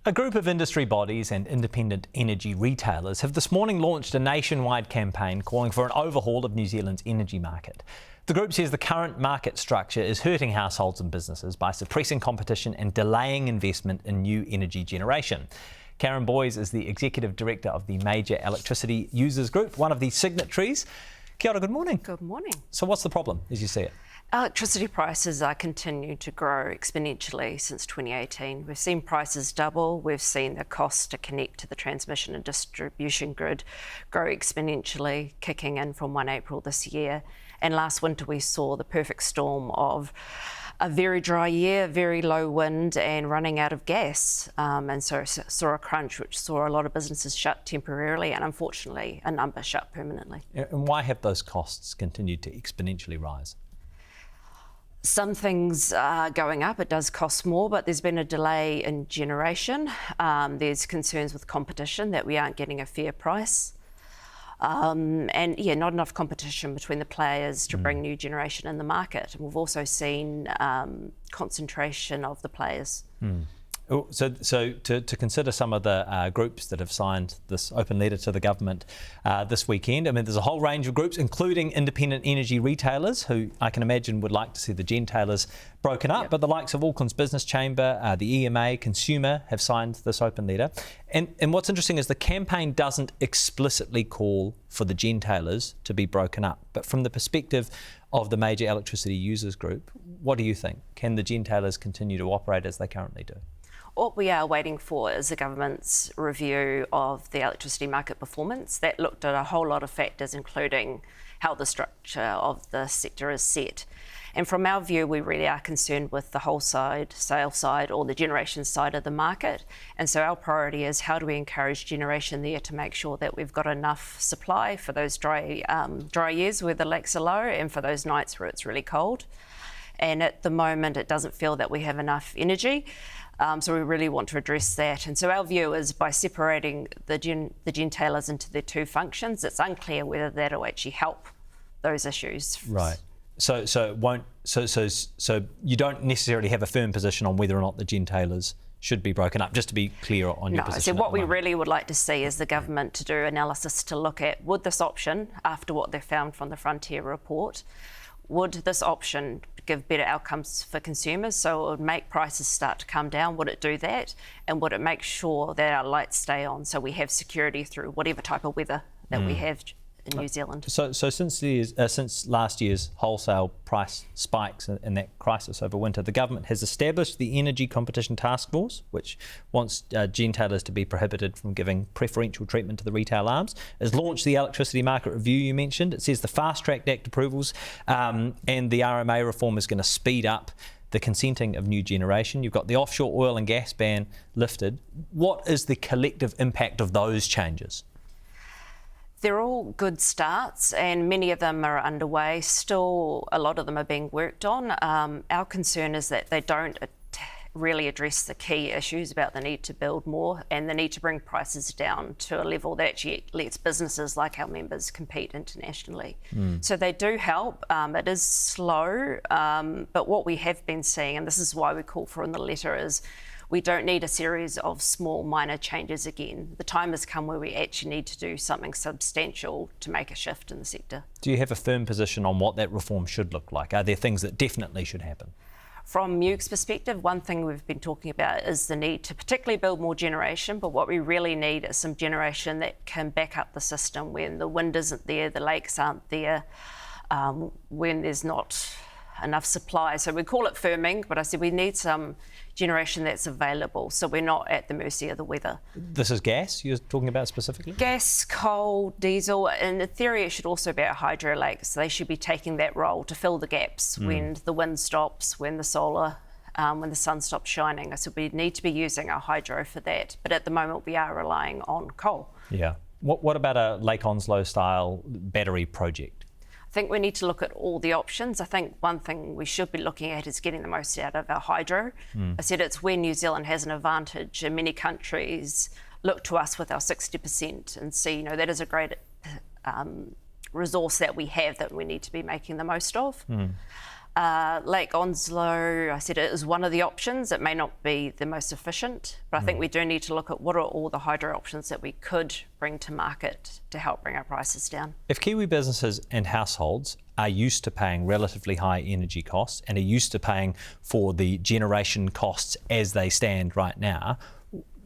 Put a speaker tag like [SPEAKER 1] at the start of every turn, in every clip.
[SPEAKER 1] A group of industry bodies and independent energy retailers have this morning launched a nationwide campaign calling for an overhaul of New Zealand's energy market. The group says the current market structure is hurting households and businesses by suppressing competition and delaying investment in new energy generation. Karen Boys is the Executive Director of the Major Electricity Users Group, one of the signatories. Kia ora, good morning.
[SPEAKER 2] Good morning.
[SPEAKER 1] So what's the problem as you see it?
[SPEAKER 2] Electricity prices are continuing to grow exponentially since 2018. We've seen prices double. We've seen the cost to connect to the transmission and distribution grid grow exponentially, kicking in from 1 April this year. And last winter we saw the perfect storm of a very dry year, very low wind and running out of gas. And so saw a crunch which saw a lot of businesses shut temporarily and unfortunately a number shut permanently.
[SPEAKER 1] And why have those costs continued to exponentially rise?
[SPEAKER 2] Some things are going up, it does cost more, but there's been a delay in generation. There's concerns with competition that we aren't getting a fair price. And not enough competition between the players to bring new generation in the market. And we've also seen concentration of the players.
[SPEAKER 1] So to consider some of the groups that have signed this open letter to the government this weekend, I mean, there's a whole range of groups, including independent energy retailers, who I can imagine would like to see the Gentailers broken up. Yep. But the likes of Auckland's Business Chamber, the EMA, Consumer have signed this open letter. And what's interesting is the campaign doesn't explicitly call for the Gentailers to be broken up. But from the perspective of the Major Electricity Users Group, what do you think? Can the Gentailers continue to operate as they currently do?
[SPEAKER 2] What we are waiting for is the government's review of the electricity market performance that looked at a whole lot of factors, including how the structure of the sector is set. And from our view, we really are concerned with the wholesale sale side or the generation side of the market. And so our priority is how do we encourage generation there to make sure that we've got enough supply for those dry years where the lakes are low and for those nights where it's really cold. And at the moment, it doesn't feel that we have enough energy. So we really want to address that. And so our view is by separating the Gentailers into their two functions, it's unclear whether that'll actually help those issues.
[SPEAKER 1] Right. So you don't necessarily have a firm position on whether or not the Gentailers should be broken up, just to be clear on your position.
[SPEAKER 2] So what we really would like to see is the government to do analysis to look at, would this option, after what they found from the Frontier report, would this option give better outcomes for consumers? So it would make prices start to come down. Would it do that? And would it make sure that our lights stay on so we have security through whatever type of weather that we have in New Zealand?
[SPEAKER 1] So since last year's wholesale price spikes and that crisis over winter, the government has established the Energy Competition Task Force, which wants Gentailers to be prohibited from giving preferential treatment to the retail arms, has launched the Electricity Market Review you mentioned. It says the Fast-Tracked Act approvals and the RMA reform is going to speed up the consenting of new generation. You've got the offshore oil and gas ban lifted. What is the collective impact of those changes?
[SPEAKER 2] They're all good starts and many of them are underway. Still, a lot of them are being worked on. Our concern is that they don't really address the key issues about the need to build more and the need to bring prices down to a level that actually lets businesses like our members compete internationally. So they do help. It is slow, but what we have been seeing, and this is why we call for in the letter, is we don't need a series of small minor changes again. The time has come where we actually need to do something substantial to make a shift in the sector.
[SPEAKER 1] Do you have a firm position on what that reform should look like? Are there things that definitely should happen?
[SPEAKER 2] From MEWG's perspective, one thing we've been talking about is the need to particularly build more generation, but what we really need is some generation that can back up the system when the wind isn't there, the lakes aren't there, when there's not enough supply. So we call it firming, but I said we need some generation that's available so we're not at the mercy of the weather.
[SPEAKER 1] This is gas you're talking about specifically?
[SPEAKER 2] Gas, coal, diesel, and in theory it should also be our hydro lakes. They should be taking that role to fill the gaps when the wind stops, when the solar, when the sun stops shining. So we need to be using our hydro for that, but at the moment we are relying on coal.
[SPEAKER 1] Yeah. What about a Lake Onslow style battery project?
[SPEAKER 2] I think we need to look at all the options. I think one thing we should be looking at is getting the most out of our hydro. I said it's where New Zealand has an advantage, and many countries look to us with our 60% and see, that is a great resource that we have that we need to be making the most of. Lake Onslow, I said it is one of the options. It may not be the most efficient, but I think we do need to look at what are all the hydro options that we could bring to market to help bring our prices down.
[SPEAKER 1] If Kiwi businesses and households are used to paying relatively high energy costs and are used to paying for the generation costs as they stand right now,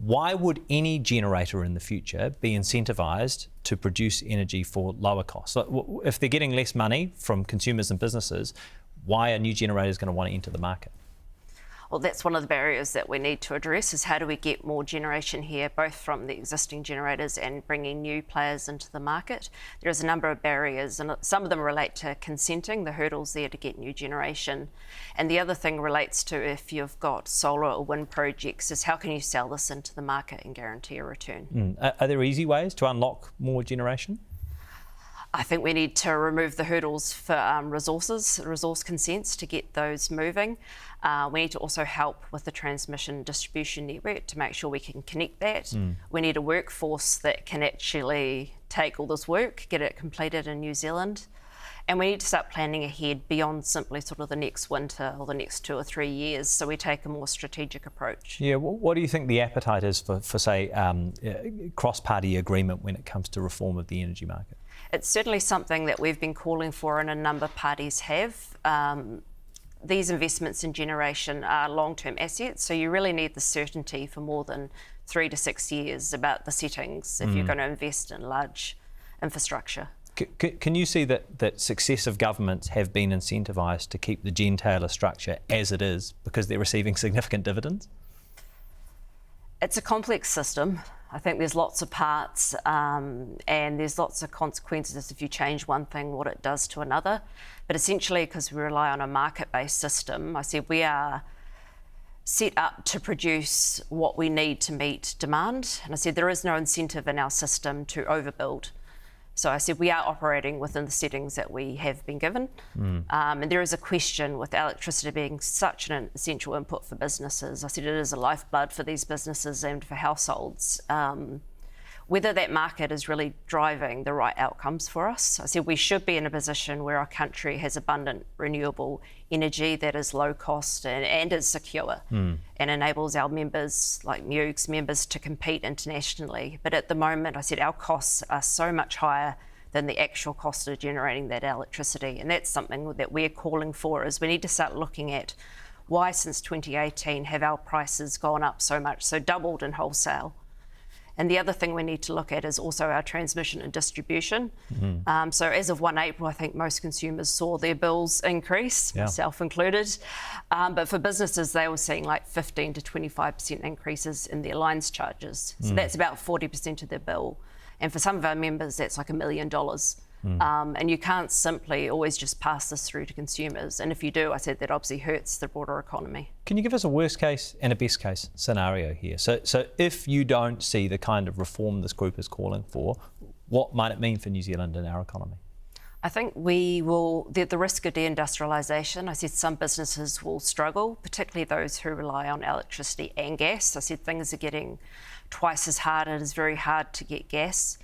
[SPEAKER 1] why would any generator in the future be incentivised to produce energy for lower costs? If they're getting less money from consumers and businesses, why are new generators going to want to enter the market?
[SPEAKER 2] Well, that's one of the barriers that we need to address, is how do we get more generation here, both from the existing generators and bringing new players into the market. There's a number of barriers, and some of them relate to consenting, the hurdles there to get new generation. And the other thing relates to if you've got solar or wind projects, is how can you sell this into the market and guarantee a return?
[SPEAKER 1] Are there easy ways to unlock more generation?
[SPEAKER 2] I think we need to remove the hurdles for resource consents to get those moving. We need to also help with the transmission distribution network to make sure we can connect that. We need a workforce that can actually take all this work, get it completed in New Zealand. And we need to start planning ahead beyond simply sort of the next winter or the next 2 or 3 years, so we take a more strategic approach.
[SPEAKER 1] Yeah, what do you think the appetite is for say, cross-party agreement when it comes to reform of the energy market?
[SPEAKER 2] It's certainly something that we've been calling for and a number of parties have. These investments in generation are long-term assets, so you really need the certainty for more than 3 to 6 years about the settings if you're going to invest in large infrastructure.
[SPEAKER 1] Can you see that successive governments have been incentivised to keep the Gentailer structure as it is because they're receiving significant dividends?
[SPEAKER 2] It's a complex system. I think there's lots of parts and there's lots of consequences if you change one thing, what it does to another. But essentially, because we rely on a market-based system, I said we are set up to produce what we need to meet demand. And I said there is no incentive in our system to overbuild. So I said we are operating within the settings that we have been given. And there is a question with electricity being such an essential input for businesses. I said it is a lifeblood for these businesses and for households. Whether that market is really driving the right outcomes for us. I said we should be in a position where our country has abundant renewable energy that is low cost and is secure and enables our members, like MUG's members, to compete internationally. But at the moment, I said our costs are so much higher than the actual cost of generating that electricity. And that's something that we're calling for, is we need to start looking at why since 2018 have our prices gone up so much, so doubled in wholesale. And the other thing we need to look at is also our transmission and distribution. So as of 1 April, I think most consumers saw their bills increase, myself included. But for businesses, they were seeing like 15 to 25% increases in their lines charges. So that's about 40% of their bill. And for some of our members, that's like $1 million. And you can't simply always just pass this through to consumers. And if you do, I said that obviously hurts the broader economy. Can
[SPEAKER 1] you give us a worst case and a best case scenario here? So if you don't see the kind of reform this group is calling for, what might it mean for New Zealand and our economy?
[SPEAKER 2] I think we will, the risk of deindustrialisation, I said some businesses will struggle, particularly those who rely on electricity and gas. I said things are getting twice as hard. It is very hard to get gas.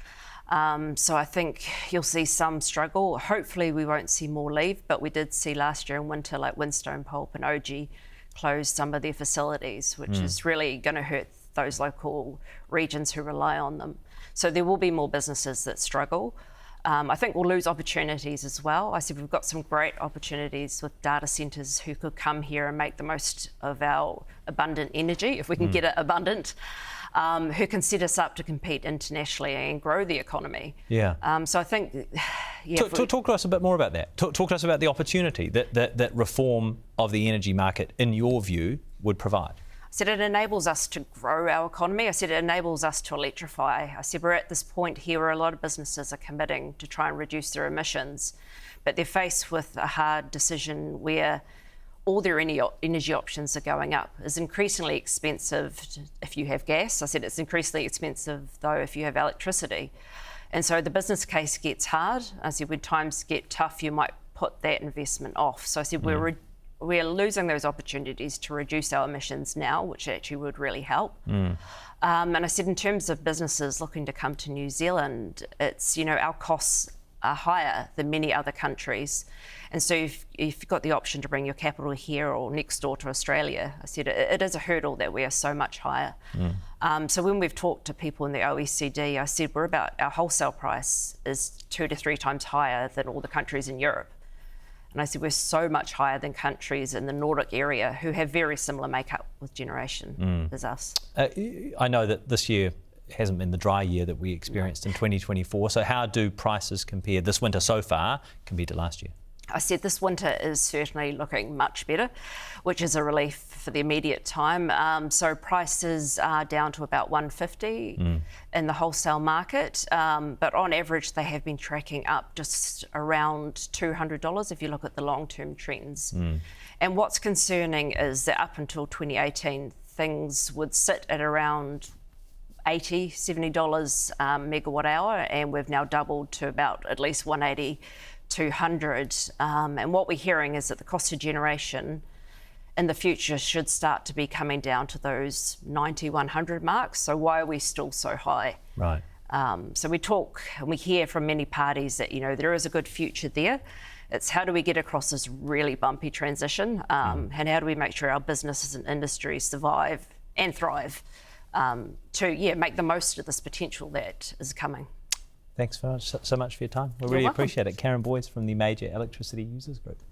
[SPEAKER 2] So I think you'll see some struggle. Hopefully we won't see more leave, but we did see last year in winter, like Windstone Pulp and OG close some of their facilities, which is really going to hurt those local regions who rely on them. So there will be more businesses that struggle. I think we'll lose opportunities as well. I said we've got some great opportunities with data centres who could come here and make the most of our abundant energy, if we can get it abundant. Who can set us up to compete internationally and grow the economy. So I think... Talk
[SPEAKER 1] to us a bit more about that. Talk to us about the opportunity that reform of the energy market, in your view, would provide.
[SPEAKER 2] I said it enables us to grow our economy. I said it enables us to electrify. I said we're at this point here where a lot of businesses are committing to try and reduce their emissions, but they're faced with a hard decision where all their energy options are going up. It's increasingly expensive if you have gas. I said it's increasingly expensive, though, if you have electricity. And so the business case gets hard. I said when times get tough, you might put that investment off. So I said we're losing those opportunities to reduce our emissions now, which actually would really help. And I said in terms of businesses looking to come to New Zealand, it's, our costs are higher than many other countries. And so if you've got the option to bring your capital here or next door to Australia, I said it is a hurdle that we are so much higher. So when we've talked to people in the OECD, I said our wholesale price is 2 to 3 times higher than all the countries in Europe. And I said we're so much higher than countries in the Nordic area who have very similar makeup with generation as us.
[SPEAKER 1] I know that this year hasn't been the dry year that we experienced in 2024. So how do prices compare this winter so far compared to last year?
[SPEAKER 2] I said this winter is certainly looking much better, which is a relief for the immediate time. So prices are down to about $150 in the wholesale market, but on average they have been tracking up just around $200 if you look at the long-term trends. And what's concerning is that up until 2018 things would sit at around $80, $70 megawatt hour, and we've now doubled to about at least 180, 200. And what we're hearing is that the cost of generation in the future should start to be coming down to those 90, 100 marks. So why are we still so high?
[SPEAKER 1] Right.
[SPEAKER 2] So we talk and we hear from many parties that, there is a good future there. It's how do we get across this really bumpy transition, and how do we make sure our businesses and industries survive and thrive to make the most of this potential that is coming.
[SPEAKER 1] Thanks so much for your time. We really appreciate it. Karen Boyce from the Major Electricity Users Group.